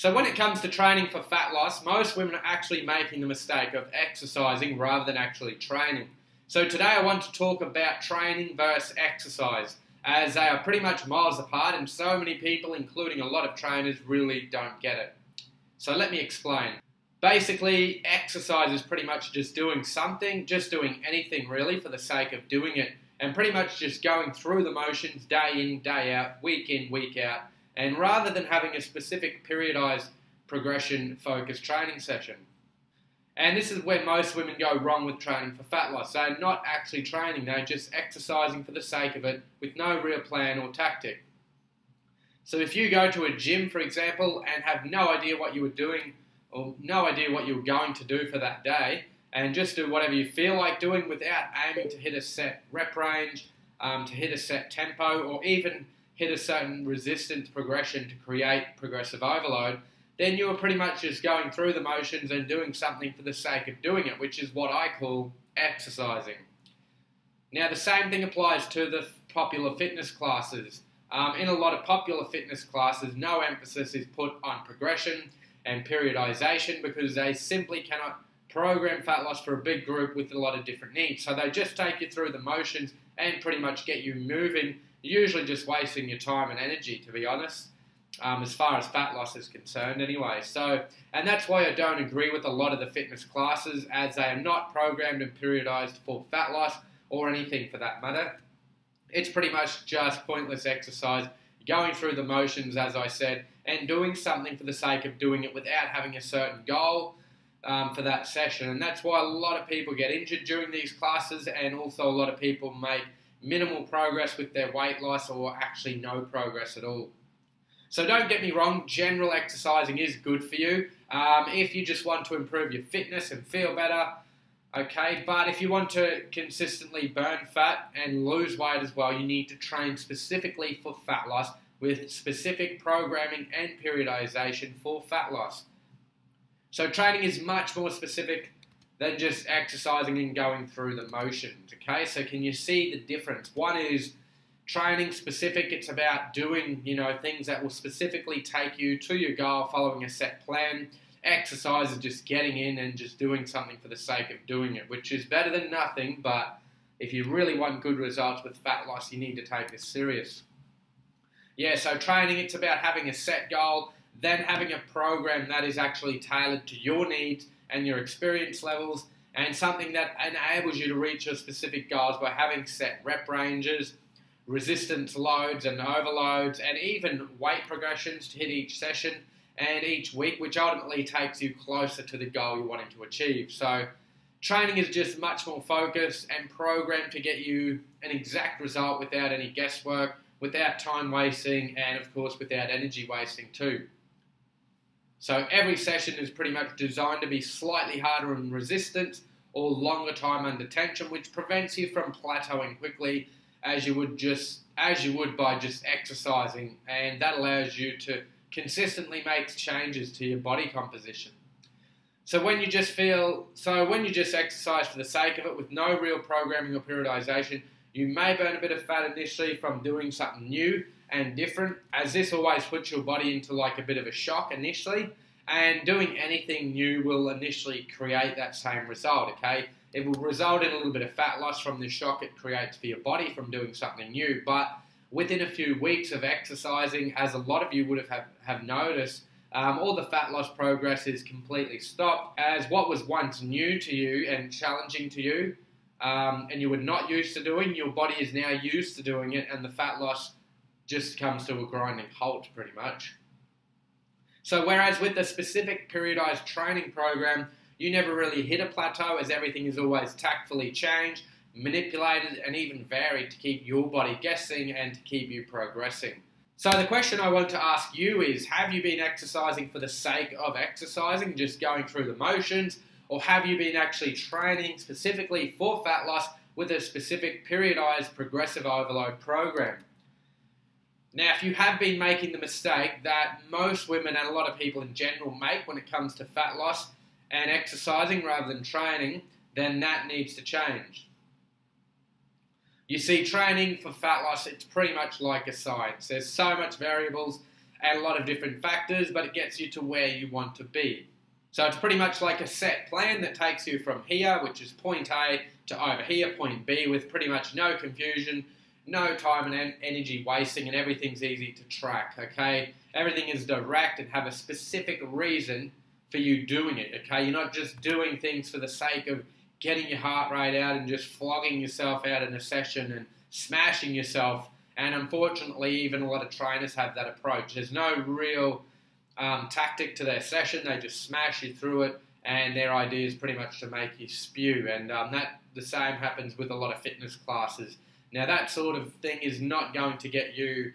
So when it comes to training for fat loss, most women are actually making the mistake of exercising rather than actually training. So today I want to talk about training versus exercise, as they are pretty much miles apart and so many people, including a lot of trainers, really don't get it. So let me explain. Basically, exercise is pretty much just doing something, just doing anything really for the sake of doing it, and pretty much just going through the motions day in, day out, week in, week out, and rather than having a specific periodized progression-focused training session. And this is where most women go wrong with training for fat loss. They're not actually training, they're just exercising for the sake of it with no real plan or tactic. So if you go to a gym, for example, and have no idea what you were doing or no idea what you were going to do for that day, and just do whatever you feel like doing without aiming to hit a set rep range, to hit a set tempo, or even hit a certain resistance progression to create progressive overload, then you are pretty much just going through the motions and doing something for the sake of doing it, which is what I call exercising. Now, the same thing applies to the popular fitness classes. In a lot of popular fitness classes, no emphasis is put on progression and periodization because they simply cannot program fat loss for a big group with a lot of different needs. So they just take you through the motions and pretty much get you moving, usually just wasting your time and energy, to be honest. As far as fat loss is concerned anyway. And that's why I don't agree with a lot of the fitness classes, as they are not programmed and periodized for fat loss or anything for that matter. It's pretty much just pointless exercise, going through the motions, as I said, and doing something for the sake of doing it without having a certain goal for that session. And that's why a lot of people get injured during these classes, and also a lot of people make minimal progress with their weight loss or actually no progress at all. So don't get me wrong, general exercising is good for you if you just want to improve your fitness and feel better, okay? But if you want to consistently burn fat and lose weight as well, you need to train specifically for fat loss with specific programming and periodization for fat loss. So training is much more specific than just exercising and going through the motions, okay? So can you see the difference? One is training specific, it's about doing, things that will specifically take you to your goal following a set plan. Exercise is just getting in and just doing something for the sake of doing it, which is better than nothing, but if you really want good results with fat loss, you need to take this serious. Yeah, so training, it's about having a set goal, then having a program that is actually tailored to your needs and your experience levels, and something that enables you to reach your specific goals by having set rep ranges, resistance loads and overloads, and even weight progressions to hit each session and each week, which ultimately takes you closer to the goal you're wanting to achieve. So training is just much more focused and programmed to get you an exact result without any guesswork, without time wasting, and of course without energy wasting too. So every session is pretty much designed to be slightly harder in resistance or longer time under tension, which prevents you from plateauing quickly as you would by just exercising, and that allows you to consistently make changes to your body composition. So when you just exercise for the sake of it with no real programming or periodization, you may burn a bit of fat initially from doing something new and different, as this always puts your body into like a bit of a shock initially, and doing anything new will initially create that same result, okay? It will result in a little bit of fat loss from the shock it creates for your body from doing something new, but within a few weeks of exercising, as a lot of you would have noticed, all the fat loss progress is completely stopped, as what was once new to you and challenging to you, and you were not used to doing, your body is now used to doing it, and the fat loss just comes to a grinding halt pretty much. So whereas with a specific periodized training program, you never really hit a plateau, as everything is always tactfully changed, manipulated, and even varied to keep your body guessing and to keep you progressing. So the question I want to ask you is, have you been exercising for the sake of exercising, just going through the motions, or have you been actually training specifically for fat loss with a specific periodized progressive overload program? Now, if you have been making the mistake that most women and a lot of people in general make when it comes to fat loss and exercising rather than training, then that needs to change. You see, training for fat loss, it's pretty much like a science. There's so much variables and a lot of different factors, but it gets you to where you want to be. So it's pretty much like a set plan that takes you from here, which is point A, to over here, point B, with pretty much no confusion, no time and energy wasting, and everything's easy to track, okay? Everything is direct and have a specific reason for you doing it, okay? You're not just doing things for the sake of getting your heart rate out and just flogging yourself out in a session and smashing yourself. And unfortunately, even a lot of trainers have that approach. There's no real tactic to their session. They just smash you through it, and their idea is pretty much to make you spew. And the same happens with a lot of fitness classes. Now, that sort of thing is not going to get you,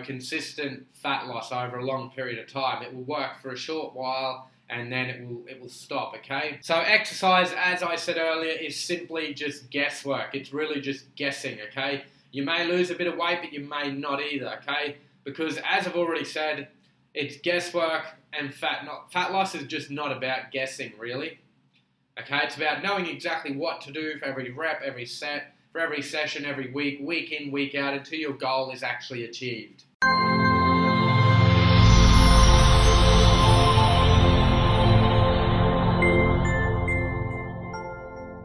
consistent fat loss over a long period of time. It will work for a short while, and then it will stop, okay? So exercise, as I said earlier, is simply just guesswork. It's really just guessing, okay? You may lose a bit of weight, but you may not either, okay? Because as I've already said, it's guesswork, and fat loss is just not about guessing, really. Okay, it's about knowing exactly what to do for every rep, every set, for every session, every week, week in, week out, until your goal is actually achieved.